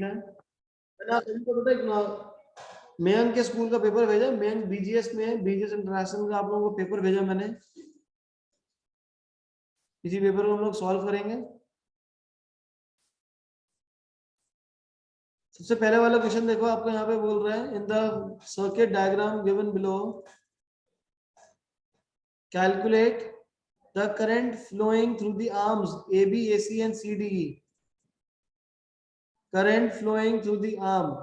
है। मैंने आप सभी को पता है मयंक के स्कूल का पेपर भेजा, मयंक बीजीएस में है, बीजीएस इंटरनेशनल का आप लोगों को पेपर भेजा मैंने। इसी पेपर को हम लोग सॉल्व करेंगे। सबसे पहले वाला क्वेश्चन देखो, आपको यहाँ पे बोल रहा है in the circuit diagram given below calculate the current flowing through the arms AB AC and CDE। Current flowing through the arm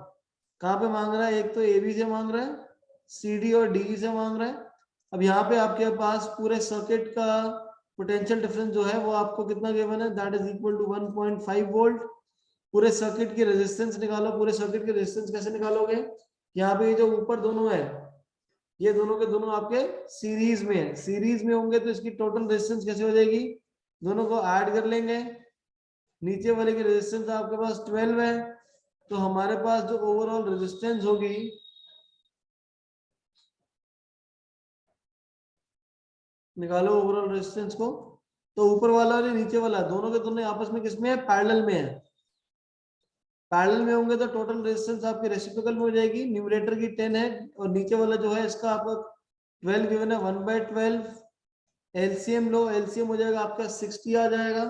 कहाँ पे मांग रहा है? एक तो AB से मांग रहा है, CD और DE से मांग रहा है। अब यहाँ पे आपके पास पूरे सर्किट का पोटेंशियल डिफरेंस जो है वो आपको कितना गिवन है, that is equal to 1.5 volt. पूरे सर्किट की रेजिस्टेंस निकालो। पूरे सर्किट की रेजिस्टेंस कैसे निकालोगे? यहाँ पे ये जो ऊपर दोनों है, ये दोनों के दोनों आपके सीरीज में है। सीरीज में होंगे तो इसकी टोटल रेजिस्टेंस कैसे हो जाएगी? दोनों को ऐड कर लेंगे। नीचे वाले की रेजिस्टेंस आपके पास 12 है, तो हमारे पास जो ओवरऑल रेजिस्टेंस होगी निकालो ओवरऑल रेजिस्टेंस को। तो ऊपर वाला और नीचे वाला दोनों के दोनों आपस में किसमें है? पैरेलल में है। पैरेलल में होंगे तो टोटल रेजिस्टेंस आपकी रेसिप्रोकल में हो जाएगी। न्यूमरेटर की 10 है और नीचे वाला जो है इसका आपको 12 गिवन है। 1/12 एलसीएम लो, एलसीएम हो जाएगा आपका 60 आ जाएगा।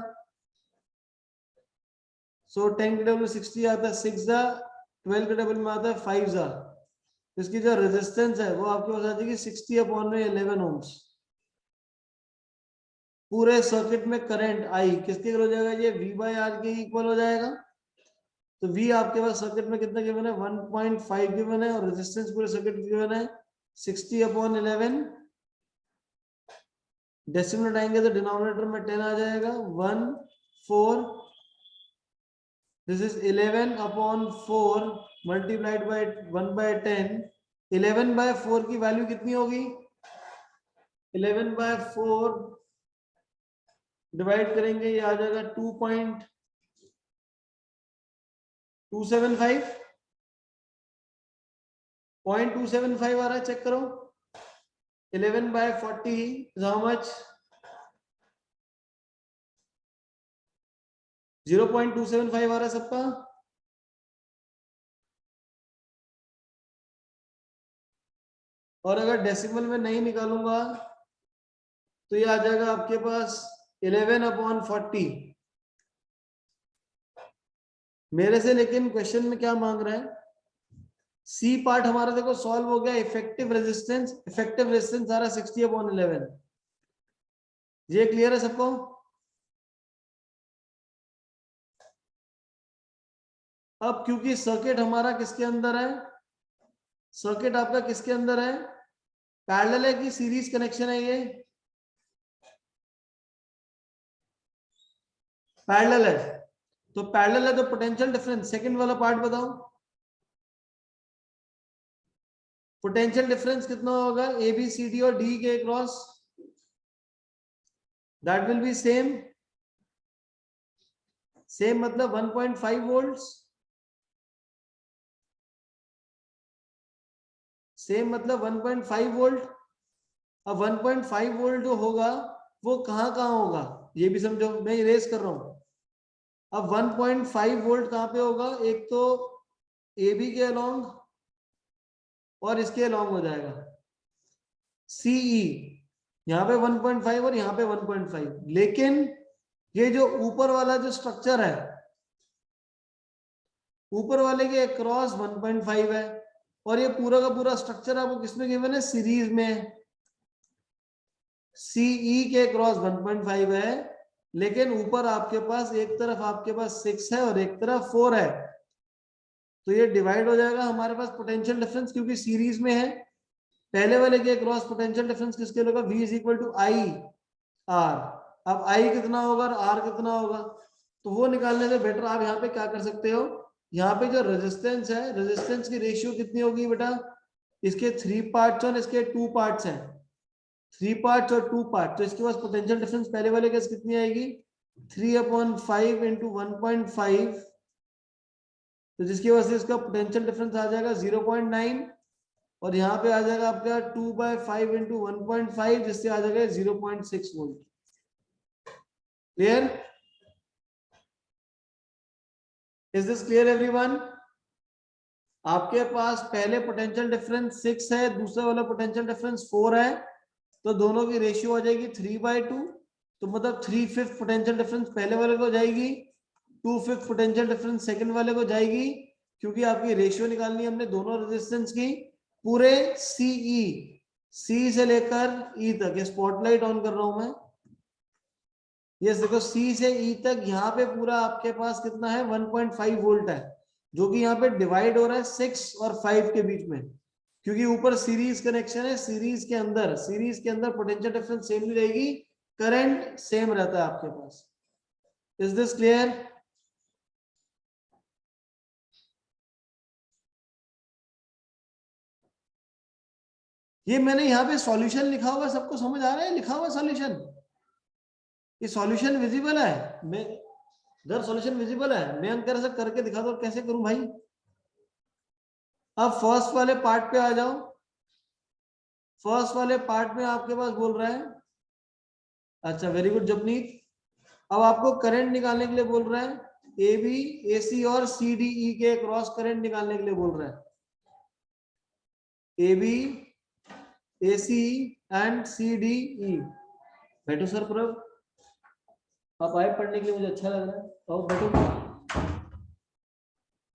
सो 10 के टेबल में 60 आता है, 6 जा 12 के टेबल में आता है 5 जा। इसकी जो रेजिस्टेंस है वो आपके पास आ जाएगी 60 अपॉन में 11 ओम्स। पूरे सर्किट में करंट आई किसके इक्वल हो जाएगा? ये V/R के इक्वल हो जाएगा। तो V आपके पास सर्किट में कितना गिवन है? 1.5 गिवन है और रेजिस्टेंस पूरे सर्किट में गिवन है 60 अपॉन 11। डेसिमल हटाएंगे तो डिनोमिनेटर में 10 आ जाएगा। 1 4 this is 11 upon 4 multiplied by 1/10। 11/4 की वैल्यू कितनी होगी? 11/4 डिवाइड करेंगे, ये आ जाएगा 2.275 0.275 आ रहा है। चेक करो। 11/40 is how much? 0.275 आ रहा है सबका। और अगर डेसिमल में नहीं निकालूंगा तो ये आ जाएगा आपके पास 11/40 मेरे से। लेकिन क्वेश्चन में क्या मांग रहा है? सी पार्ट हमारा देखो सॉल्व हो गया। इफेक्टिव रेजिस्टेंस आ रहा है 60/11। ये क्लियर है सबको? अब क्योंकि सर्किट हमारा किसके अंदर है? सर्किट आपका किसके अंदर है? पैरेलल है कि सीरीज कनेक्शन है? ये पैरेलल है। तो पैरेलल है तो पोटेंशियल डिफरेंस, सेकंड वाला पार्ट बताओ। पोटेंशियल डिफरेंस कितना होगा ए बी सी डी और डी के cross? That will be same. Same मतलब 1.5 वोल्ट्स। सेम मतलब 1.5 वोल्ट। अब 1.5 वोल्ट जो होगा वो कहां कहां होगा ये भी समझो, मैं इरेज कर रहा हूं। अब 1.5 वोल्ट कहां पे होगा? एक तो ए बी के अलोंग और इसके अलोंग हो जाएगा सीई। यहाँ पे 1.5 और यहाँ पे 1.5। लेकिन ये जो ऊपर वाला जो स्ट्रक्चर है, ऊपर वाले के क्रॉस 1.5 है और ये पूरा का पूरा स्ट्रक्चर है वो किसमें गिवन है? सीरीज में। सीई के क्रॉस 1.5 है, लेकिन ऊपर आपके पास एक तरफ आपके पास 6 है और एक तरफ 4 है। तो ये डिवाइड हो जाएगा हमारे पास पोटेंशियल डिफरेंस, क्योंकि सीरीज में है। पहले वाले के क्रॉस पोटेंशियल डिफरेंस किसके होगा? V is equal to I R. अब I कितना होगा और R कितना होगा? तो वो निकालने से बेटर आप यहाँ पे क्या कर सकते हो? यहाँ पे जो रेजिस्टेंस है, रेजिस्टेंस की रेशियो कितनी होगी बेटा? इसके 3 पार्ट्स और इसके 2 पार्ट्स हैं। 3 पार्ट्स और 2 पार्ट, तो इसके पास पोटेंशियल डिफरेंस पहले वाले केस कितनी आएगी? 3/5 इंटू 1.5। तो जिसकी वजह से इसका पोटेंशियल डिफरेंस आ जाएगा 0.9 और यहाँ पे आ जाएगा आपका 2/5 इंटू 1.5 जिससे आ जाएगा 0.6 volt. Clear? Is this clear everyone? आपके पास पहले पोटेंशियल डिफरेंस 6 है, दूसरे वाला पोटेंशियल डिफरेंस 4 है, तो दोनों की रेशियो आ जाएगी 3/2। तो मतलब 3/5 पोटेंशियल डिफरेंस पहले वाले को जाएगी, 2/5 पोटेंशियल डिफरेंस सेकंड वाले को जाएगी, क्योंकि आपकी रेशियो निकालनी है हमने दोनों रेजिस्टेंस की। पूरे सीई, सी से लेकर ई तक, ये स्पॉटलाइट ऑन कर रहा हूं मैं। ये देखो सी से ई तक यहाँ पे पूरा आपके पास कितना है, 1.5 वोल्ट है, जो कि यहाँ पे डिवाइड हो रहा है 6 और 5 के बीच में, क्योंकि ऊपर सीरीज कनेक्शन है। सीरीज के अंदर पोटेंशियल डिफरेंस सेम ही रहेगी, करंट सेम रहता है आपके पास। Is this clear? ये मैंने यहाँ पे सॉल्यूशन लिखा हुआ, सबको समझ आ रहा है लिखा हुआ सॉल्यूशन? ये सॉल्यूशन विजिबल है? मैं इधर सॉल्यूशन विजिबल है, मैं अंदर से करके दिखा दो कैसे करूं भाई। अब फर्स्ट वाले पार्ट पे आ जाओ। फर्स्ट वाले पार्ट में आपके पास बोल रहा है, अच्छा वेरी गुड जपनीत। अब आपको करंट निकालने के लिए बोल रहा है, ए बी, ए सी और सी डी ई के क्रॉस करंट निकालने के लिए बोल रहा है। A B, A C and C D E. बैठो सर प्रभ, आप आए पढ़ने के लिए, मुझे अच्छा लग रहा है। आओ बैठो।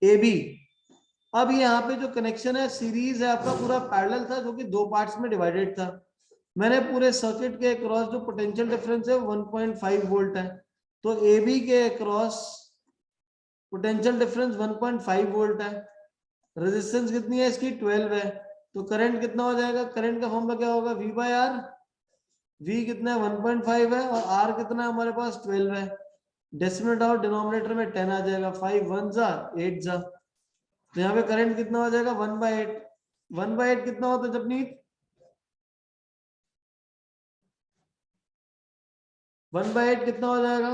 ए बी, अब यहाँ पे जो कनेक्शन है सीरीज है आपका, पूरा पैरेलल था, जो कि दो पार्ट्स में डिवाइडेड था। मैंने पूरे सर्किट के अक्रॉस जो पोटेंशियल डिफरेंस है 1.5 वोल्ट है, तो ए बी के अक्रॉस पोटेंशियल डिफरेंस 1.5 वोल्ट है। रेजिस्टेंस कितनी है इसकी, 12 है। तो करंट कितना हो जाएगा, करंट का फॉर्मूला क्या होगा, V बाय आर। V कितना है, 1.5 है, और R कितना है हमारे पास, 12 है। डेसिमल और डिनोमिनेटर में 10 आ जाएगा, 5 1 जा 8 जा। तो यहाँ पे करंट कितना हो जाएगा, 1/8। 1/8 कितना होता है जपनीत, 1/8 कितना हो जाएगा,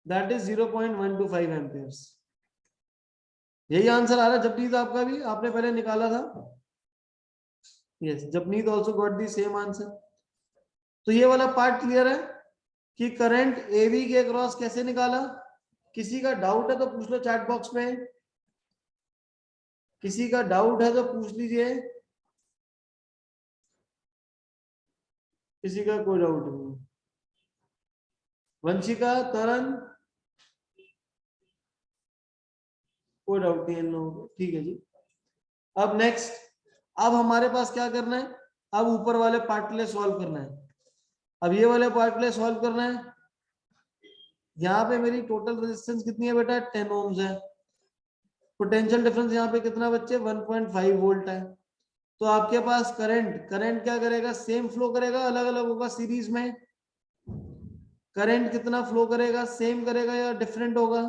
दैट इज 0.125 एम्पियर्स। यही आंसर आ रहा है जपनीत आपका भी, आपने पहले निकाला था। Yes, Japneet also got the same answer. तो ये वाला पार्ट क्लियर है कि करंट एबी के अक्रॉस कैसे निकाला। किसी का डाउट है तो पूछ लो चैट बॉक्स में, किसी का डाउट है तो पूछ लीजिए, किसी का कोई डाउट नहीं। वंशिका, तरन, कोई डाउट नहीं है इन लोगों को, ठीक है जी। अब नेक्स्ट, अब हमारे पास क्या करना है, अब ऊपर वाले पार्ट के लिए सॉल्व करना है। अब ये वाले पार्ट के लिए सॉल्व करना है। यहाँ पे मेरी टोटल रेजिस्टेंस कितनी है बेटा, 10 ओम्स है। पोटेंशियल डिफरेंस यहाँ पे कितना बच्चे, 1.5 वोल्ट है। तो आपके पास करंट करंट क्या करेगा, सेम फ्लो करेगा, अलग अलग होगा सीरीज में। करंट कितना फ्लो करेगा, सेम करेगा या डिफरेंट होगा,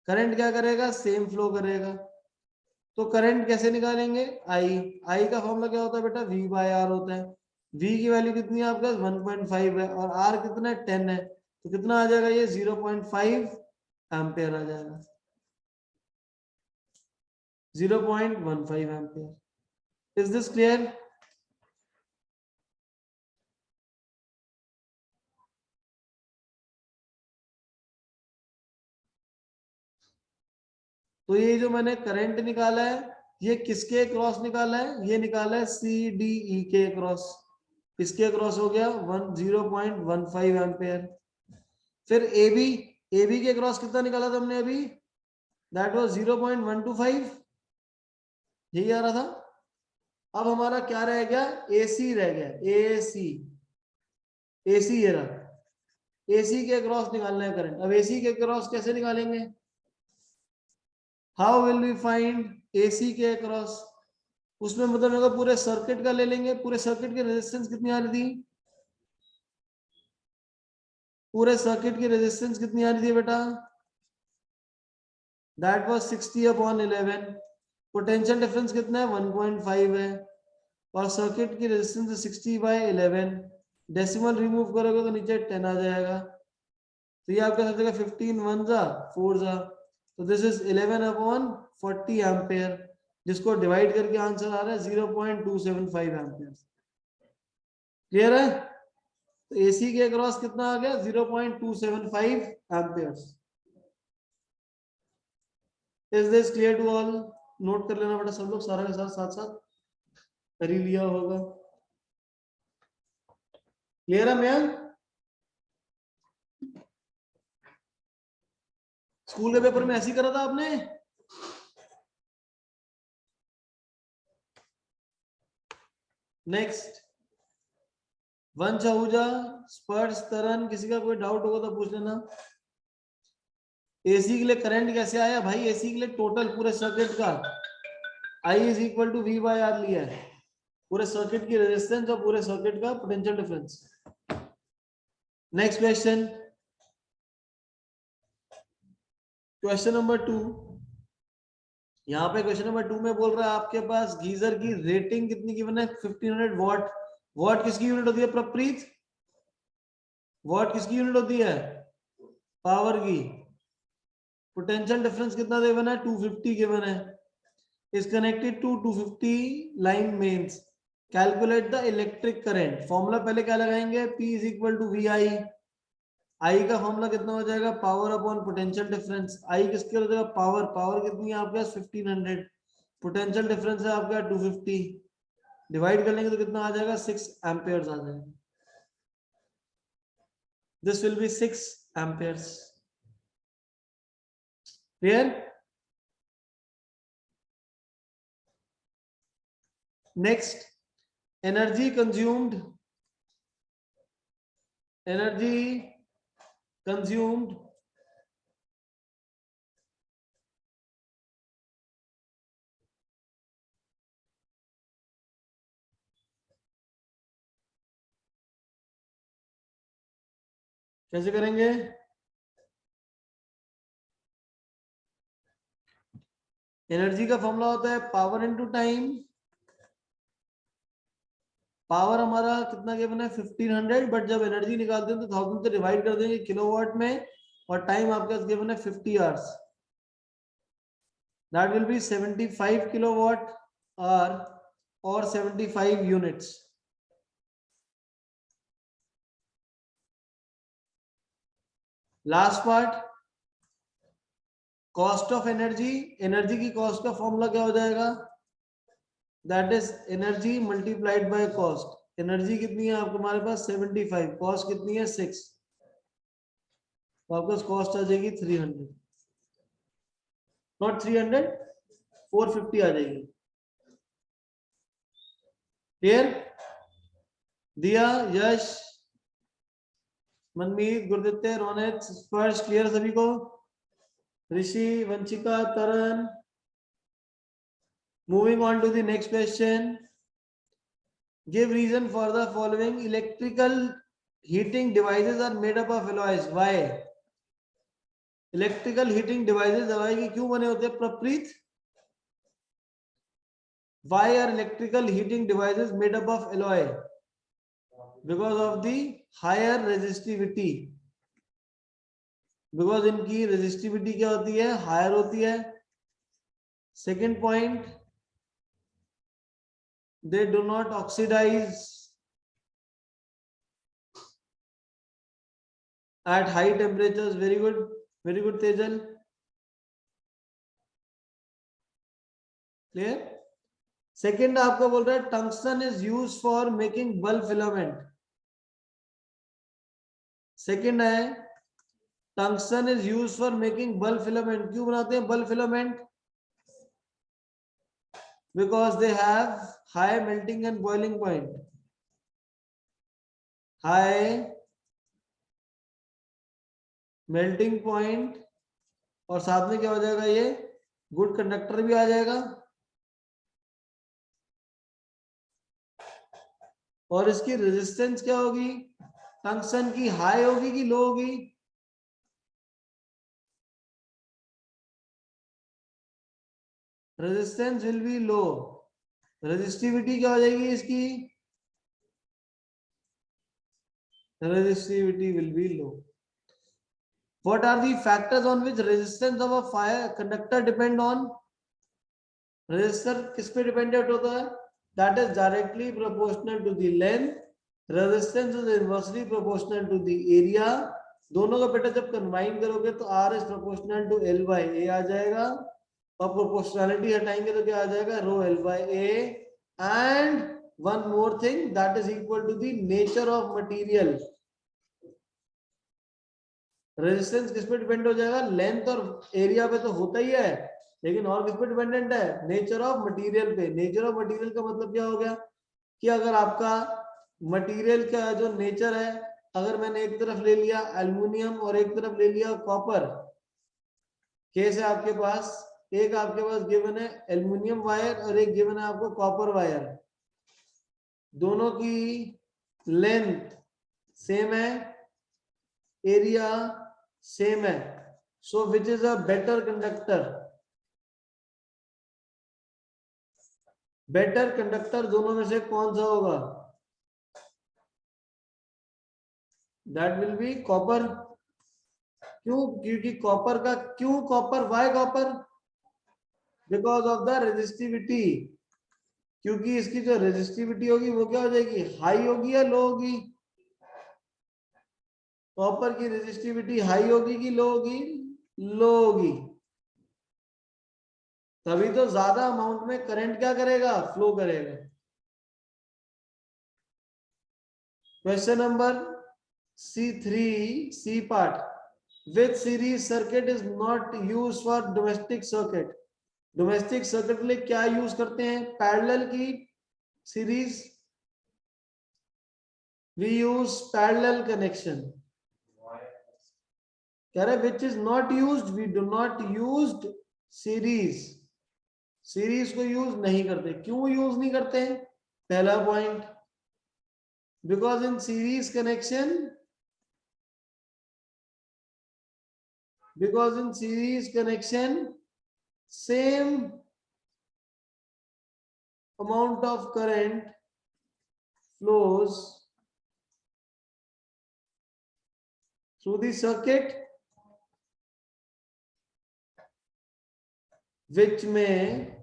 करंट क्या करेगा, सेम फ्लो करेगा। तो करंट कैसे निकालेंगे, आई का फॉर्मूला क्या होता है बेटा, V बाय आर होता है। V की वैल्यू कितनी है आपका, 1.5 है, और R कितना है, 10 है। तो कितना आ जाएगा ये, 0.5 एम्पियर आ जाएगा, 0.15 एम्पियर। Is this clear? तो ये जो मैंने करंट निकाला है, ये किसके क्रॉस निकाला है, ये निकाला है सी डी ई के क्रॉस। इसके क्रॉस हो गया 0.15 एम्पियर। फिर ए बी के क्रॉस कितना निकाला था हमने अभी, दैट वाज 0.125, यही आ रहा था। अब हमारा क्या रह गया, AC रह गया, AC। AC ये रहा, AC के क्रॉस निकालना है करंट। अब AC के क्रॉस कैसे निकालेंगे, how will we find AC के क्रॉस। उसमें मतलब अगर पूरे सर्किट का ले लेंगे, पूरे सर्किट की रेजिस्टेंस कितनी आ रही थी, पूरे सर्किट की रेजिस्टेंस कितनी आ रही थी बेटा, दैट वाज 60/11। पोटेंशियल डिफरेंस कितना है, 1.5 है, और सर्किट की रेजिस्टेंस 60/11। डेसिमल रिमूव करोगे तो नीचे 10 आ जाएगा। तो ये आपका समझेगा 15 1 जा 4 जा, तो दिस इज 11/40 एम्पियर, जिसको डिवाइड करके आंसर आ रहा है 0.275 एम्पियर। क्लियर है? तो एसी के अक्रॉस कितना आ गया 0.275 amperes. Is this clear to all? Note कर लेना बेटा सब लोग, सारा के साथ साथ साथ कर ही लिया होगा। क्लियर है मैम? स्कूल के पेपर में ऐसे ही करा था आपने? नेक्स्ट, वंश आहूजा, स्पर्श, तरन, किसी का कोई डाउट होगा तो पूछ लेना। एसी के लिए करंट कैसे आया भाई? एसी के लिए टोटल पूरे सर्किट का I is equal to V by R लिया है, पूरे सर्किट की रेजिस्टेंस और पूरे सर्किट का potential difference. Next question, question number 2। यहाँ पे क्वेश्चन नंबर 2 में बोल रहा है आपके पास गीजर की रेटिंग कितनी गिवन है? 1500 वॉट। वॉट किसकी यूनिट होती है प्रप्रीत? वॉट किसकी यूनिट होती है? पावर की। पोटेंशियल डिफरेंस कितना गिवन है? 250 गिवन है। is connected to 250 line mains. Calculate the electric current. Formula पहले क्या लगाएंगे? P is equal to VI. I का फॉर्मूला कितना हो जाएगा? Power upon potential difference. I किसके हो जाएगा? पावर। पावर कितनी है आपके पास? 1500। पोटेंशियल डिफरेंस है आपका 250। डिवाइड कर लेंगे तो कितना आ जाएगा? 6 एम्पियर्स आ जाएगा। This will be 6 amperes. Clear? Next, energy consumed. Energy consumed कैसे करेंगे? एनर्जी का फॉर्मूला होता है पावर इनटू टाइम। पावर हमारा कितना गिवन है? 1500, बट जब एनर्जी निकालते हैं तो 1000 से डिवाइड कर देंगे किलोवाट में, और टाइम आपके पास गिवन है 50 hours. That will be 75 kilowatt hour और 75 units. Last part, cost of energy. Energy की कॉस्ट का फॉर्मूला क्या हो जाएगा? That is energy multiplied by cost. Energy कितनी है आपको? हमारे पास 75, कॉस्ट कितनी है? 6, तो आपको कॉस्ट आ जाएगी 300, नॉट 300, 450 आ जाएगी। क्लियर? दिया, यश, मनमीत, गुरदित्य, रोनित, स्पर्श, क्लियर सभी को? Rishi, Vanshika, Taran. Moving on to the next question. Give reason for the following electrical heating devices are made up of alloys. Why? Electrical heating devices alloy की क्यों बने होते हैं प्रप्रीत? Why are electrical heating devices made up of alloy? Because of the higher resistivity. Because इनकी resistivity क्या होती है? Higher होती है। Second point, they do not oxidize at high temperatures. Very good Tejal. Clear? Second आपको बोल रहा है tungsten is use for making bulb filament. Second है tungsten is use for making bulb filament. क्यों बनाते हैं bulb filament? Because they have high melting and boiling point. High melting point, और साथ में क्या हो जाएगा? ये गुड कंडक्टर भी आ जाएगा। और इसकी रेजिस्टेंस क्या होगी? टंगस्टन की हाई होगी कि लो होगी? Resistance will be low. Resistivity क्या हो जाएगी इसकी? Resistivity will be low. What are the factors on which resistance of a fire conductor depend on? Resistor किस पे डिपेंडेंट होता है? That is directly proportional to the length, resistance is inversely proportional to the area. दोनों का बेटा जब combine करोगे तो R is proportional to L by A आ जाएगा, और प्रोपोर्शनलिटी हटाएंगे तो क्या आ जाएगा, rho L by A। And one more thing, that is equal to the nature of material. Resistance किस पे डिपेंड हो जाएगा, लेंथ और एरिया पे तो होता ही है, लेकिन और किस पे डिपेंडेंट है, नेचर ऑफ मटेरियल पे। नेचर ऑफ मटेरियल का मतलब क्या हो गया कि अगर आपका मटेरियल का जो नेचर है, अगर मैंने एक तरफ ले लिया एल्युमिनियम और एक तरफ ले लिया कॉपर, केस है आपके पास, एक आपके पास गिवन है एल्युमिनियम वायर और एक गिवन है आपको कॉपर वायर, दोनों की लेंथ सेम है, एरिया सेम है, so which is a better conductor. Better conductor दोनों में से कौन सा होगा, दैट विल बी कॉपर। क्यों, क्योंकि कॉपर का, क्यों copper, Y copper, because of the resistivity. क्योंकि इसकी जो रेजिस्टिविटी होगी वो क्या हो जाएगी, हाई होगी या लो होगी, कॉपर की रेजिस्टिविटी हाई होगी कि लो होगी, लो होगी, तभी तो ज्यादा अमाउंट में करंट क्या करेगा, फ्लो करेगा। Question number C3, C part, which series circuit is not used for domestic circuit। Domestic circuit के लिए क्या यूज करते हैं, पैरेलल की series, we use parallel connection. कह रहे which is not used, we do not used series, series को use नहीं करते। क्यों यूज नहीं करते, पहला point, because in series connection, because in series connection same amount of current flows through the circuit, which may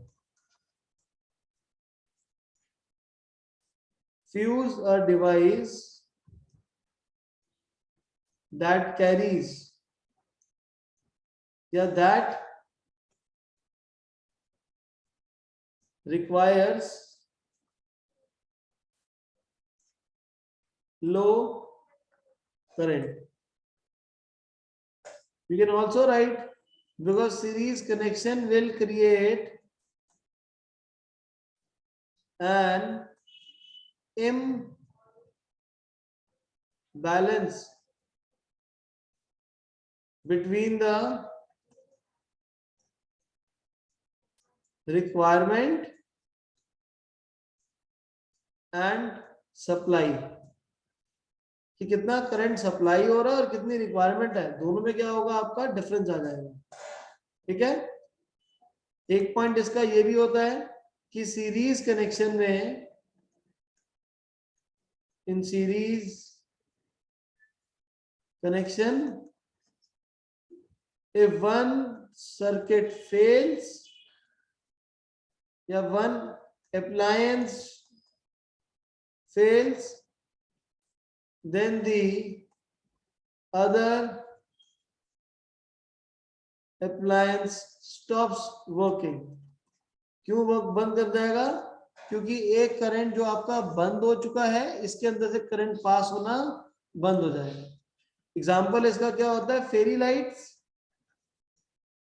fuse a device that carries, yeah, that requires low current। We can also write, because series connection will create an imbalance between the requirement and supply, कि कितना current supply हो रहा है और कितनी requirement है, दोनों में क्या होगा, आपका डिफरेंस आ जाएगा। ठीक है, एक पॉइंट इसका ये भी होता है कि सीरीज कनेक्शन में, इन series connection, if one circuit fails या one appliance fails, then the other appliance stops working। क्यों वर्क बंद कर जाएगा, क्योंकि एक करंट जो आपका बंद हो चुका है, इसके अंदर से करंट पास होना बंद हो जाएगा। एग्जाम्पल इसका क्या होता है, फेरी लाइट्स,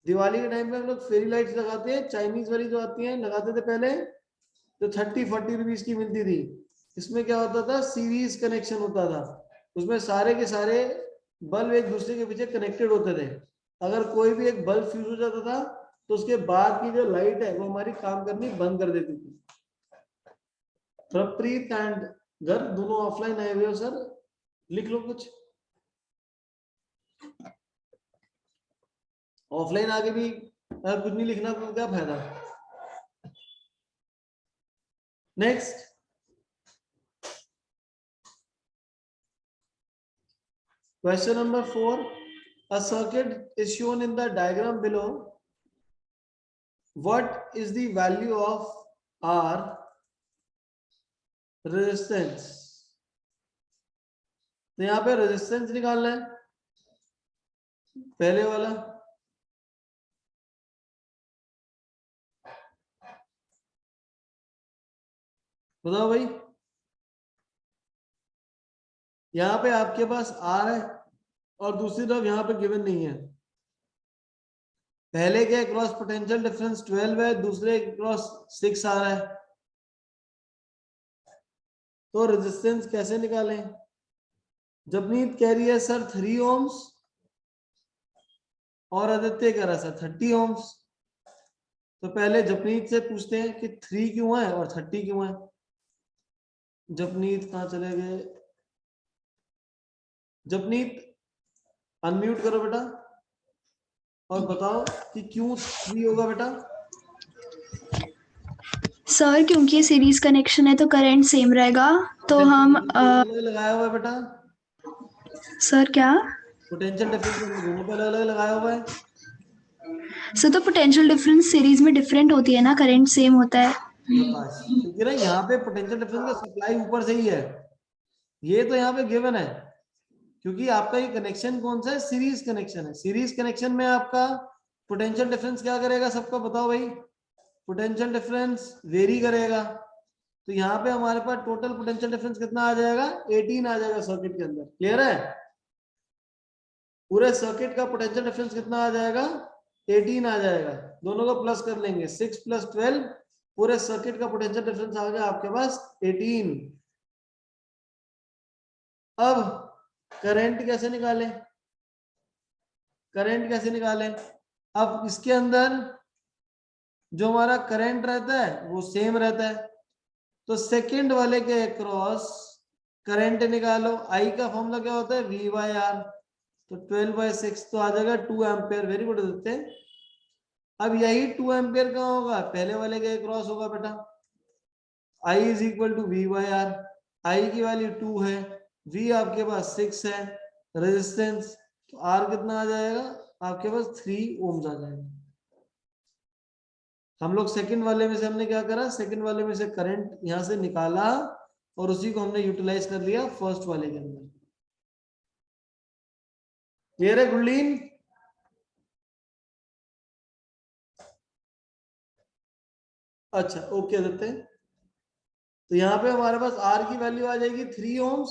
दिवाली के टाइम पे हम लोग फेरी लाइट्स लगाते हैं, चाइनीज वाली जो आती है लगाते थे पहले, जो 30-40 रुपीज की मिलती थी। इसमें क्या होता था, सीरीज कनेक्शन होता था, उसमें सारे के सारे बल्ब एक दूसरे के पीछे कनेक्टेड होते थे। अगर कोई भी एक बल्ब फ्यूज हो जाता था तो उसके बाद की जो लाइट है वो हमारी काम करनी बंद कर देती थी। प्रीत एंड घर दोनों ऑफलाइन आए हुए हो सर, लिख लो कुछ, ऑफलाइन आगे भी अगर कुछ नहीं लिखना तो क्या फायदा। Next, question number 4, a circuit is shown in the diagram below. What is the value of R resistance तो यहाँ पे रेजिस्टेंस निकालना है, पहले वाला। बताओ भाई, यहाँ पे आपके पास R है और दूसरी तरफ यहाँ पे गिवन नहीं है। पहले के क्रॉस पोटेंशियल डिफरेंस 12 है, दूसरे क्रॉस 6 आ रहा है। तो रेजिस्टेंस कैसे निकालें? जपनीत कह रही है सर 3 ओम्स और आदित्य कह रहा है सर 30 ओम्स। तो पहले जपनीत से पूछते हैं कि 3 क्यों है और 30 क्यों है। जपनीत कहाँ चले गए? जपनीत अनम्यूट करो बेटा और बताओ कि क्यों 3 होगा बेटा। सर क्योंकि ये सीरीज कनेक्शन है तो करंट सेम रहेगा, तो हम लगाया हुआ है बेटा। सर क्या? पोटेंशियल डिफरेंस दोनों पे अलग अलग लगाया हुआ है। सर तो पोटेंशियल डिफरेंस सीरीज में डिफरेंट होती है ना, करंट सेम होता है। क्योंकि ना यहाँ पे पोटेंशियल डिफरेंस का सप्लाई ऊपर से ही है, ये तो यहाँ पे गिवन है। क्योंकि आपका ये कनेक्शन कौन सा है? सीरीज कनेक्शन है। सीरीज कनेक्शन में आपका पोटेंशियल डिफरेंस क्या करेगा? सबका बताओ भाई। पोटेंशियल डिफरेंस वेरी करेगा। तो यहाँ पे हमारे पास टोटल पोटेंशियल डिफरेंस कितना आ जाएगा? 18 आ जाएगा सर्किट के अंदर। क्लियर है? पूरे सर्किट का पोटेंशियल डिफरेंस कितना आ जाएगा? 18 आ जाएगा। दोनों को प्लस कर लेंगे, 6 + 12, पूरे सर्किट का पोटेंशियल डिफरेंस आ गया आपके पास 18। अब करंट कैसे निकालें? करंट कैसे निकालें? अब इसके अंदर जो हमारा करंट रहता है वो सेम रहता है, तो सेकंड वाले के अक्रॉस करंट निकालो। आई का फॉर्मूला क्या होता है? V/R। तो 12/6 तो आ जाएगा 2 एम्पियर। वेरी गुड देते हैं। अब यही 2 एम्पियर कहाँ होगा? पहले वाले के अक्रॉस होगा बेटा। I = V/R। आई की वैल्यू 2 है, V आपके पास 6 है, रेजिस्टेंस तो R कितना आ जाएगा आपके पास? 3 ओम्स आ जाएगा। हम लोग सेकंड वाले में से हमने क्या करा? सेकंड वाले में से करंट यहां से निकाला और उसी को हमने यूटिलाइज कर लिया फर्स्ट वाले के अंदर। क्लियर है गुरलीन? अच्छा ओके देते हैं। तो यहाँ पे हमारे पास R की वैल्यू आ जाएगी 3 ओम्स।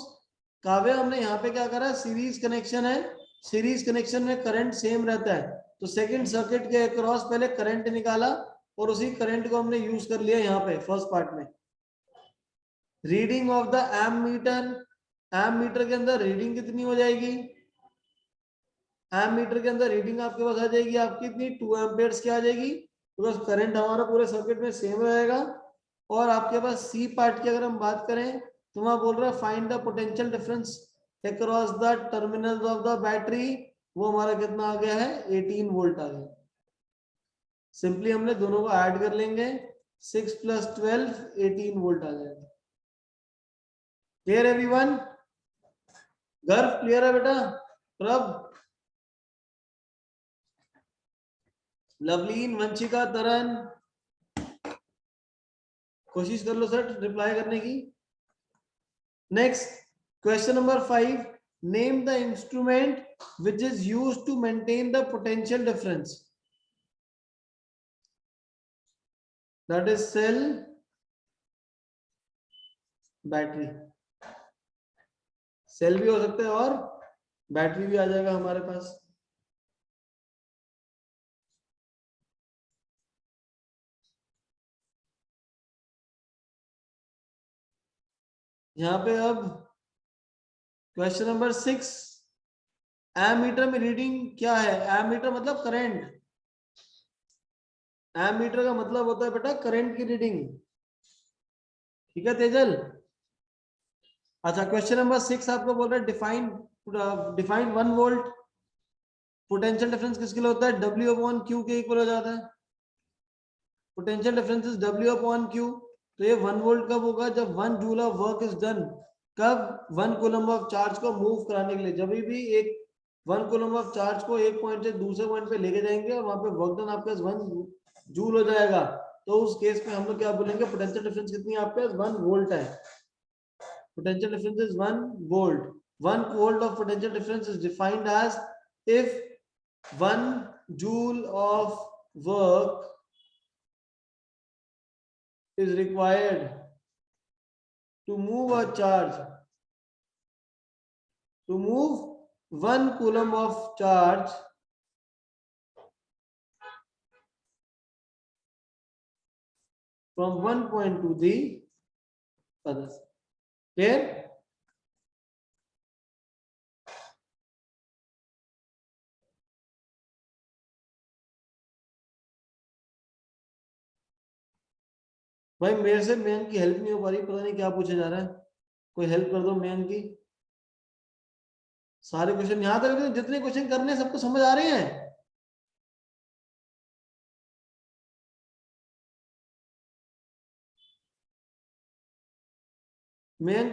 काव्य हमने यहाँ पे क्या करा? सीरीज कनेक्शन है, सीरीज कनेक्शन में करंट सेम रहता है, तो सेकंड सर्किट के अक्रॉस पहले करंट निकाला और उसी करंट को हमने यूज कर लिया यहाँ पे फर्स्ट पार्ट में। Reading of the ammeter, ammeter के अंदर रीडिंग कितनी हो जाएगी? एम मीटर के अंदर रीडिंग आपके पास आ जाएगी आपकी इतनी 2 एम्पियर्स की आ जाएगी, बिकॉज करंट हमारा पूरे सर्किट में सेम रहेगा। और आपके पास सी पार्ट की अगर हम बात करें तो वहां बोल रहा है find the potential difference across the terminals of the battery. वो हमारा कितना आ गया है? 18 वोल्ट आ गया। सिंपली हमने दोनों को ऐड कर लेंगे, 6 + 12 18 वोल्ट आ जाएगा। Clear everyone? गर्व क्लियर है बेटा? प्रभ, लवलीन, वंशिका, तरन, कोशिश कर लो सर रिप्लाई करने की। Next question number 5, name the instrument which is used to maintain the potential difference. That is cell, battery. Cell भी हो सकता है और बैटरी भी आ जाएगा हमारे पास। यहाँ पे अब क्वेश्चन नंबर 6, एमीटर में रीडिंग क्या है? एमीटर मतलब करंट। एमीटर का मतलब होता है बेटा करंट की रीडिंग। ठीक है तेजल? अच्छा क्वेश्चन नंबर 6 आपको बोल रहा है डिफाइन 1 वोल्ट। पोटेंशियल डिफरेंस किसके लिए होता है? W/Q के इक्वल हो जाता है। Potential difference is W/Q। तो ये 1 वोल्ट कब होगा? जब 1 joule of work is done. कब? 1 कूलम ऑफ चार्ज को मूव कराने के लिए। जब भी एक 1 कूलम ऑफ चार्ज को एक पॉइंट से दूसरे पॉइंट पे लेके जाएंगे और वहां पे वर्क डन आपके 1 जूल हो जाएगा, तो उस केस में हम लोग क्या बोलेंगे? पोटेंशियल डिफरेंस कितनी है आपके पास? 1 वोल्ट है। Potential difference is 1 volt. 1 volt of potential difference is defined as if 1 joule of work is required to move a charge, to move 1 coulomb of charge from one point to the other. Clear? भाई मेरे से main की help नहीं हो पा रही, पता नहीं क्या पूछा जा रहा है, कोई हेल्प कर दो मेन की। सारे क्वेश्चन यहां तक जितने क्वेश्चन करने हैं सबको समझ आ रहे हैं? मेन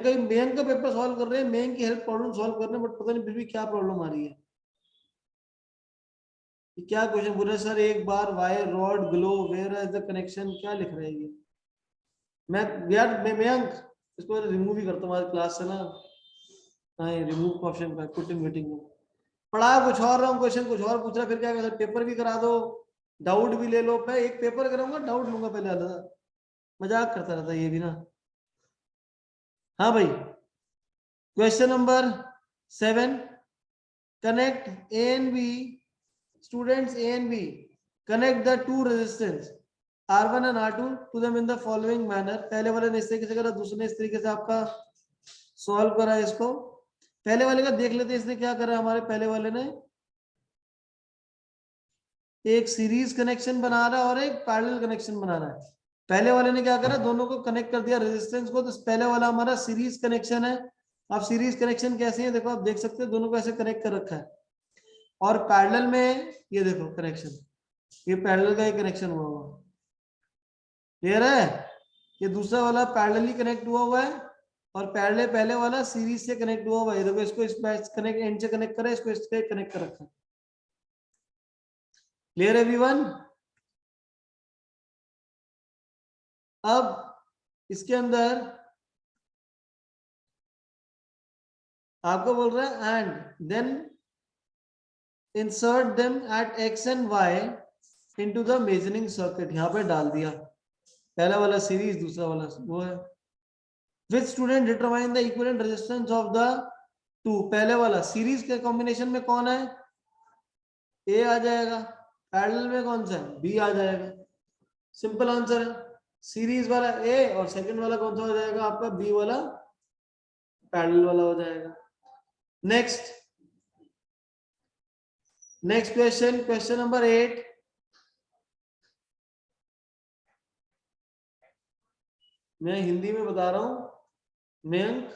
का पेपर सॉल्व कर रहे हैं, मेन की हेल्प प्रॉब्लम सॉल्व कर रहे हैं, बट पता नहीं फिर भी क्या प्रॉब्लम आ रही है। क्या क्वेश्चन बोल रहे सर, एक बार wire rod glow where is the connection, क्या लिख रहे हैं ये? मैं मयंक इसको रिमूव ही करता हूँ आज क्लास से ना। हाँ रिमूव ऑप्शन का पुट इन मीटिंग में पढ़ा कुछ और रहा हूँ, क्वेश्चन कुछ और पूछ रहा, फिर क्या कहता पेपर भी करा दो, डाउट भी ले लो। मैं एक पेपर कराऊंगा, डाउट लूंगा पहले अलग, मजाक करता रहता ये भी ना। हाँ भाई, question number 7, connect A and B, students A and B, connect the two resistance R1 and R2 to them in the following manner। पहले वाले ने इस तरीके से करा, दूसरे ने इस तरीके से आपका सॉल्व करा इसको। पहले वाले का देख लेते हैं इसने क्या करा। हमारे पहले वाले ने एक सीरीज कनेक्शन बना रहा है और एक पैरेलल कनेक्शन बना रहा है। पहले वाले ने क्या करा, दोनों को कनेक्ट कर दिया रेजिस्टेंस को। तो पहले वाला हमारा सीरीज कनेक्शन है। अब सीरीज कनेक्शन कैसे है देखो, आप देख सकते हो दोनों को ऐसे कनेक्ट कर रखा है। और पैरेलल में ये देखो कनेक्शन, ये पैरेलल का ही कनेक्शन हुआ क्लियर है। ये दूसरा वाला पैरेलली कनेक्ट हुआ है और पहले वाला सीरीज से कनेक्ट हुआ है। देखो इसको इस कनेक्ट एंड से कनेक्ट करा, इसको इससे कनेक्ट कर रखा है। Clear everyone? अब इसके अंदर आपको बोल रहा है and then insert them at X and Y into the measuring circuit. यहां पे डाल दिया पहला वाला सीरीज, दूसरा वाला वो है। Which student determine the equivalent resistance of the two. पहले वाला सीरीज के कॉम्बिनेशन में कौन है, ए आ जाएगा, पैरेलल में कौन सा है, बी आ जाएगा। सिंपल आंसर है। सीरीज वाला ए और सेकंड वाला कौन सा हो जाएगा आपका, बी वाला पैरेलल वाला हो जाएगा। Next question, question number 8। मैं हिंदी में बता रहा हूं मयंक,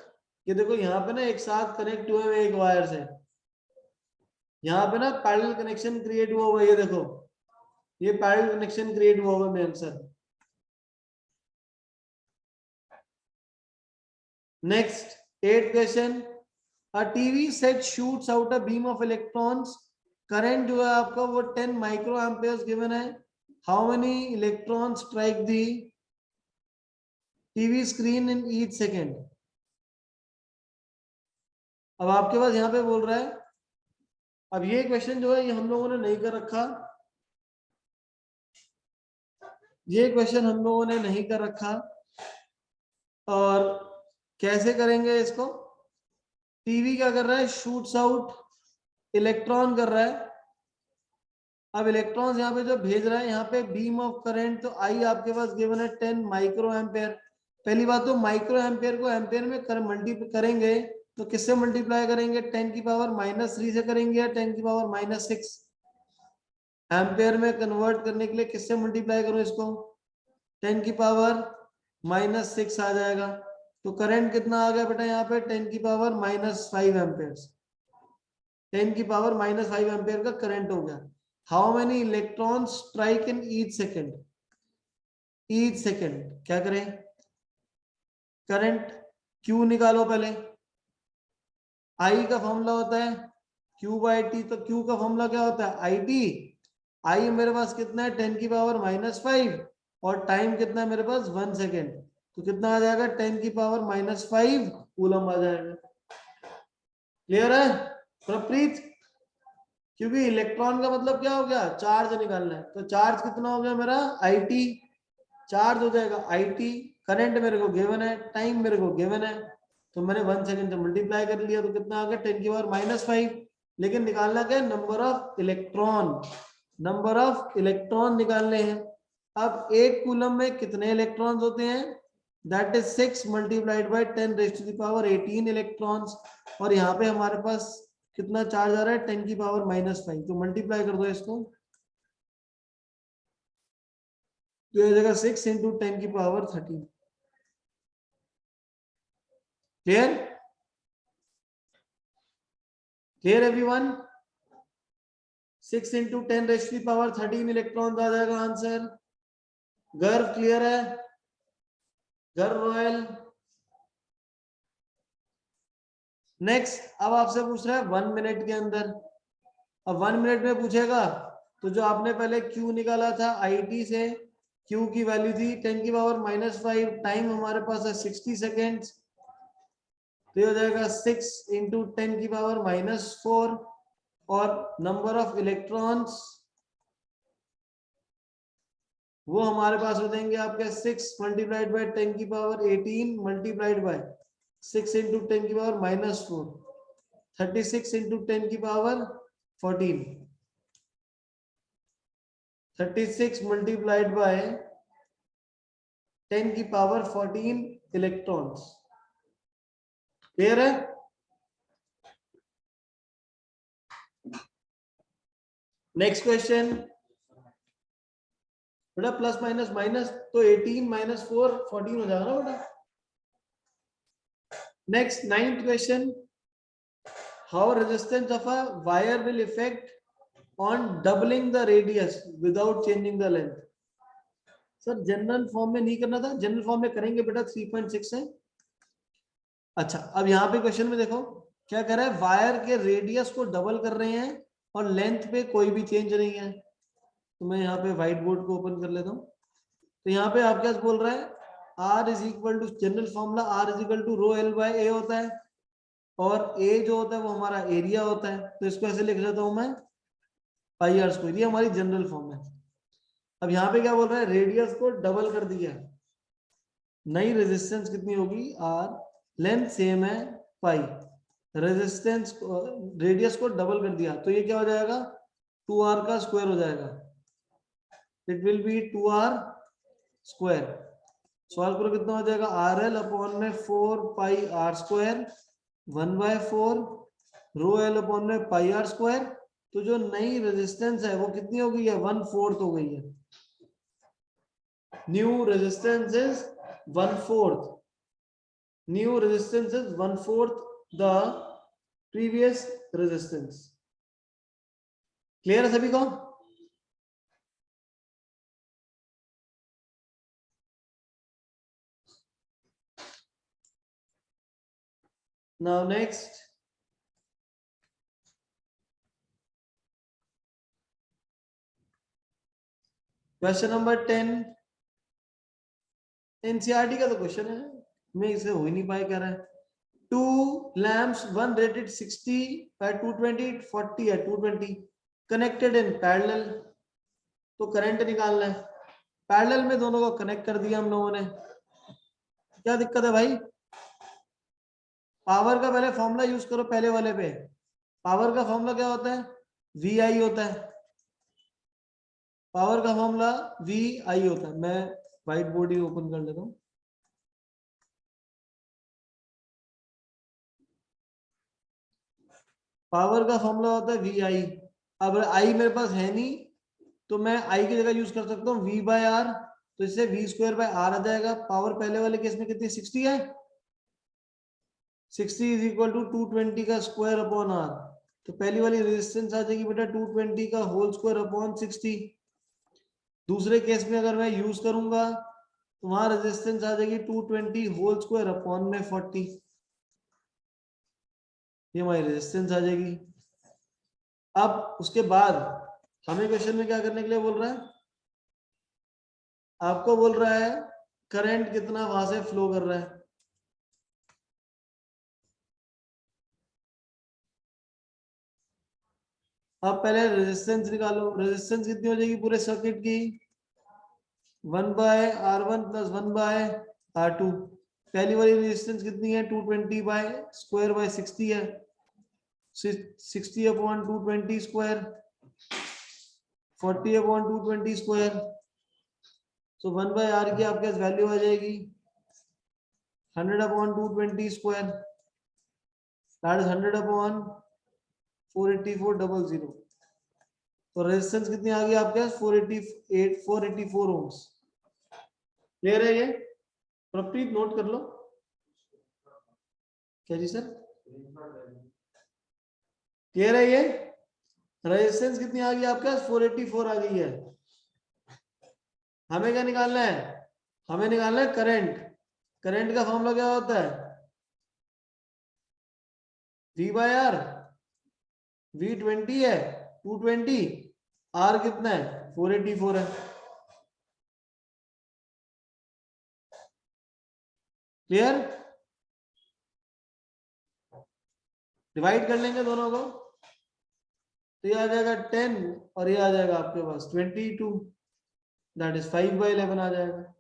ये देखो यहाँ पे ना एक साथ कनेक्ट हुए हैं एक वायर से, यहाँ पे ना पैरेलल कनेक्शन क्रिएट हुआ हुआ है। ये देखो ये पैरेलल कनेक्शन क्रिएट हुआ हुआ है Mayank sir. Next 8th question, a TV set shoots out a beam of electrons। Current जो है आपका वो 10 माइक्रो एम्पियर्स गिवन है। How many electrons strike the TV screen in each second. अब आपके पास यहाँ पे बोल रहा है, अब ये क्वेश्चन जो है ये हम लोगों ने नहीं कर रखा, ये क्वेश्चन हम लोगों ने नहीं कर रखा। और कैसे करेंगे इसको, टीवी क्या कर रहा है, शूट्स आउट इलेक्ट्रॉन कर रहा है। अब इलेक्ट्रॉन्स यहाँ पे जो भेज रहा है, यहाँ पे बीम ऑफ करंट, तो आई आपके पास गिवन है 10 माइक्रो एम्पेयर। पहली बात तो माइक्रो एम्पेयर को एम्पेयर में मल्टीप्लाई करेंगे तो किससे मल्टीप्लाई करेंगे, 10 की पावर -3 से करेंगे या 10 की पावर -6। एम्पेयर में कन्वर्ट करने के लिए किससे मल्टीप्लाई करो इसको, 10 की पावर -6 आ जाएगा। तो करंट कितना आ गया बेटा यहाँ पे, 10 की पावर -5 एम्पेयर। 10 की पावर -5 एम्पेयर का करंट हो गया। How many electrons strike in each second, each second क्या करें, करंट Q निकालो पहले। I का फॉर्मूला होता है Q/T, तो Q का फॉर्मूला क्या होता है, IT। I मेरे पास कितना है, 10 की पावर -5 और टाइम कितना है मेरे पास 1 सेकेंड, तो कितना आ जाएगा, 10 की पावर -5 कूलम आ जाएगा। क्लियर है प्रप्रीत? क्योंकि इलेक्ट्रॉन का मतलब क्या हो गया, चार्ज निकालना है, तो चार्ज कितना हो गया मेरा IT, चार्ज हो जाएगा IT, करंट मेरे को गिवन है, टाइम मेरे को गिवन है, तो मैंने 1 सेकंड से मल्टीप्लाई कर लिया, तो कितना आ गया 10 की पावर -5। लेकिन निकालना क्या है, number of electron, number of electron निकालने हैं। अब एक कूलम में कितने इलेक्ट्रॉन्स होते हैं, that is 6 multiplied by 10 rays to the power 18 electrons, और यहाँ पे हमारे पास कितना चार्ज आ रहा है 10 की पावर -5, तो मल्टीप्लाई कर दो इसको, तो ये जगह 6 इंटू 10 की power 13। Clear? Clear everyone? 6 into 10 rays to the power 13 electron आ जाएगा आंसर। गर्व क्लियर है? गर्व रॉयल? नेक्स्ट, अब आपसे पूछ रहा है 1 मिनट के अंदर, अब 1 मिनट में पूछेगा, तो जो आपने पहले Q निकाला था IT से, Q की वैल्यू थी 10 की पावर -5, टाइम हमारे पास है 60 सेकेंड्स, तो ये हो जाएगा 6 इंटू 10 की पावर -4, और नंबर ऑफ इलेक्ट्रॉन्स वो हमारे पास हो जाएंगे आपके 6 मल्टीप्लाइड बाय 10 की पावर 18 मल्टीप्लाइड बाय 6 इंटू 10 की पावर -4, 36 इंटू 10 की पावर 14, 36 मल्टीप्लाइड बाय 10 की पावर 14 इलेक्ट्रॉन्स। क्लियर है? नेक्स्ट क्वेश्चन बेटा, प्लस माइनस माइनस, तो 18 -4 14 हो जाएगा ना बेटा। Next 9th question, how resistance of a wire will effect on doubling the radius without changing the length. Sir general form में नहीं करना था, जनरल फॉर्म में करेंगे बेटा, 3.6 है। अच्छा, अब यहाँ पे क्वेश्चन में देखो क्या कह रहा है, वायर के रेडियस को डबल कर रहे हैं और लेंथ पे कोई भी चेंज नहीं है। तो मैं यहाँ पे व्हाइट बोर्ड को ओपन कर लेता हूँ, तो यहाँ पे आप क्या बोल रहा है, R is equal to, general formula R is equal to rho L by A होता है, और A जो होता है वो हमारा एरिया होता है, तो इसको ऐसे लिख देता हूं मैं पाई आर स्क्वायर, ये हमारी जनरल फॉर्म है। अब यहाँ पे क्या बोल रहा है, रेडियस को डबल कर दिया, नई रेजिस्टेंस कितनी होगी R, लेंथ सेम है पाई, रेजिस्टेंस रेडियस को डबल कर दिया, तो ये क्या हो जाएगा 2R का स्क्वायर हो जाएगा, it will be 2R square. Solve करो कितना हो जाएगा, RL अपॉन में 4 पाई R स्क्वायर 1/4 रो L अपॉन में पाई R स्क्वायर। तो जो नई रेजिस्टेंस है वो कितनी हो गई है, 1/4 हो गई है। New resistance is 1/4, new resistance is 1/4 the previous resistance. Clear है सभी को? Now next, question number 10, NCERT का तो क्वेश्चन है, मैं इसे हो ही नहीं पाए कह रहा है। 2 lamps, one rated 60 by 220, 40 at 220, connected in parallel, तो करंट निकालना है, पैरेलल में दोनों को कनेक्ट कर दिया हम लोगों ने, क्या दिक्कत है भाई? पावर का पहले फॉर्मूला यूज करो, पहले वाले पे पावर का फॉर्मूला क्या होता है, VI होता है, पावर का फॉर्मूला VI होता है। मैं व्हाइट बोर्ड ही ओपन कर लेता हूं, पावर का फॉर्मूला होता है VI। अब I मेरे पास है नहीं, तो मैं I की जगह यूज कर सकता हूँ V/R, तो इससे V²/R आ जाएगा। पावर पहले वाले केस में कितनी 60 है, 60 इज इक्वल टू 220 का स्क्वायर अपॉन R, तो पहली वाली रेजिस्टेंस आ जाएगी बेटा 220 का होल स्क्वायर अपॉन 60। दूसरे केस में अगर मैं यूज करूंगा तो वहां रेजिस्टेंस आ जाएगी 220 होल स्क्वायर अपॉन में 40, ये हमारी रेजिस्टेंस आ जाएगी। अब उसके बाद हमें क्वेश्चन में क्या करने के लिए बोल रहा है, आपको बोल रहा है करंट कितना वहां से फ्लो कर रहा है, अब पहले रेजिस्टेंस निकालो। रेजिस्टेंस कितनी हो जाएगी पूरे सर्किट की? 1/R1 + 1/R2। पहली वाली रेजिस्टेंस कितनी है? 220/2/60 है। 60/220 स्क्वायर 40/220 स्क्वायर। सो 1/R की आपके पास वैल्यू आ जाएगी 100/220 स्क्वायर, दैट इज 100/48400। तो रेजिस्टेंस कितनी आ गई आपके पास? 484 ओम्स। क्लियर है ये? प्रॉपर्टी नोट कर लो। क्या जी सर? क्लियर है ये? रेजिस्टेंस कितनी आ गई आपके पास? 484 आ गई है। हमें क्या निकालना है? हमें निकालना है करंट। करंट का फॉर्मूला क्या होता है? V/R। V20 है 220, R कितना है? 484 है। क्लियर? डिवाइड कर लेंगे दोनों को, तो ये आ जाएगा 10 और ये आ जाएगा आपके पास 22, दैट इज 5/11 आ जाएगा।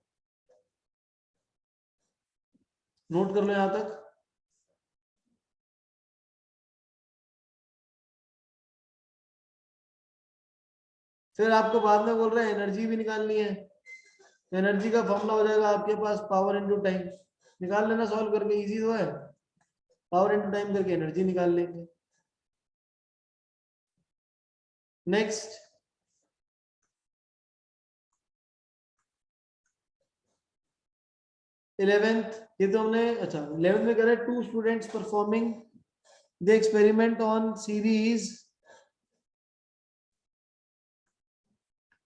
नोट कर लो यहां तक। फिर आपको बाद में बोल रहे हैं एनर्जी भी निकालनी है। एनर्जी का फॉर्मूला हो जाएगा आपके पास पावर इनटू टाइम। निकाल लेना सॉल्व करके, इजी तो है। पावर इनटू टाइम करके एनर्जी निकाल लेंगे। नेक्स्ट 11th, ये तो हमने, अच्छा 11th में कह रहे हैं 2 students performing the experiment on series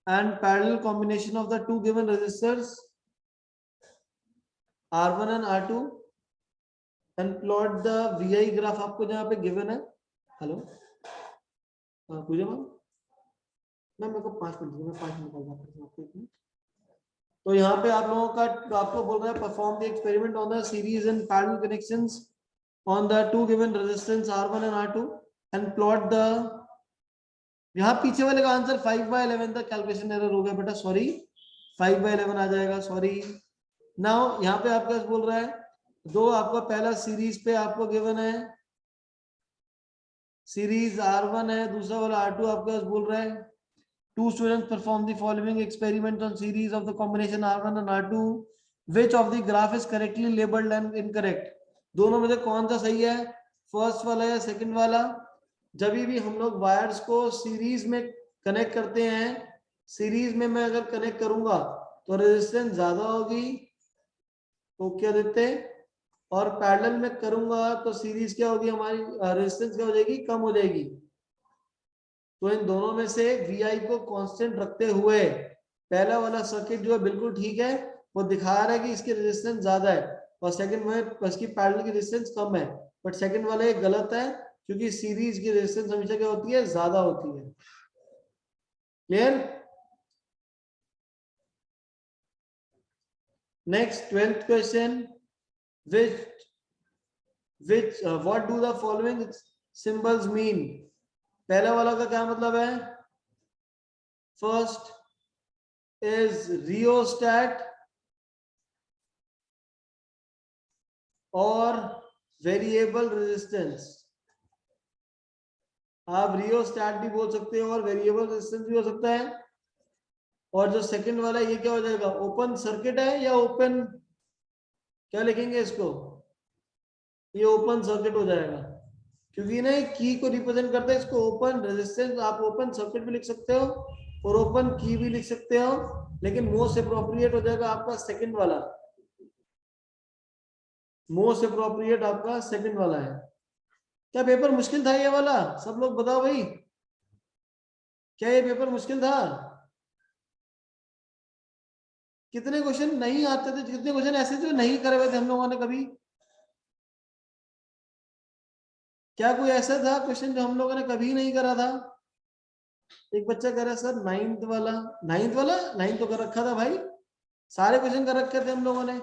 and parallel combination of the two given resistors R1 and R2 and plot the VI graph। आपको जहां पे given है, हेलो पूजा मैम मेरे को 5 मिनट, मैं 5 मिनट निकाल। तो यहाँ पे आप लोगों का, आपको बोल रहा है perform the experiment on the series and parallel connections on the two given resistance R1 and R2 and plot the, यहाँ पीछे वाले का आंसर 5/11 था, कैलकुलेशन एरर हो गया बेटा, सॉरी 5/11 आ जाएगा, सॉरी। नाउ यहाँ पे आपके पास बोल रहा है दो, आपका पहला सीरीज पे आपको गिवन है सीरीज R1 है, दूसरा वाला R2 आपके पास बोल रहा है 2 students perform the following experiment on series of the combination R1 and R2, which of the graph is correctly labeled and incorrect। दोनों में से कौन सा सही है, फर्स्ट वाला या सेकंड वाला? जब भी हम लोग वायर्स को सीरीज में कनेक्ट करते हैं, सीरीज में मैं अगर कनेक्ट करूंगा तो रेजिस्टेंस ज्यादा होगी, तो क्या देते हैं, और पैरेलल में करूंगा तो सीरीज क्या होगी हमारी, रेजिस्टेंस क्या हो जाएगी, कम हो जाएगी। तो इन दोनों में से VI को कांस्टेंट रखते हुए पहला वाला सर्किट जो है बिल्कुल ठीक है, वो दिखा रहा है कि इसकी रेजिस्टेंस ज्यादा है, और सेकंड में इसकी पैरेलल की रेजिस्टेंस कम है। बट सेकंड वाला ये गलत है, क्योंकि सीरीज की रेजिस्टेंस हमेशा क्या होती है, ज्यादा होती है। Clear? Next 12th question, which what do the following symbols mean? पहला वाला का क्या मतलब है? फर्स्ट इज रियोस्टैट और वेरिएबल रेजिस्टेंस। आप रियोस्टैट भी बोल सकते हो और वेरिएबल रेजिस्टेंस भी हो सकता है। और जो सेकंड वाला ये क्या हो जाएगा, ओपन सर्किट है या ओपन, क्या लिखेंगे इसको, ये ओपन सर्किट हो जाएगा, क्योंकि ना की को रिप्रेजेंट करता है इसको ओपन रेजिस्टेंस। आप ओपन सर्किट भी लिख सकते हो और ओपन की भी लिख सकते हो, लेकिन मोस्ट अप्रोप्रिएट हो जाएगा आपका सेकंड वाला, मोस्ट अप्रोप्रिएट आपका सेकंड वाला है। क्या पेपर मुश्किल था ये वाला? सब लोग बताओ भाई, क्या ये पेपर मुश्किल था? कितने क्वेश्चन नहीं आते थे, कितने क्वेश्चन ऐसे जो नहीं करे हुए थे हम लोगों ने कभी? क्या कोई ऐसा था क्वेश्चन जो हम लोगों ने कभी नहीं करा था? एक बच्चा कह रहा है सर 9th वाला, 9th तो कर रखा था भाई, सारे क्वेश्चन कर रखे थे हम लोगों ने।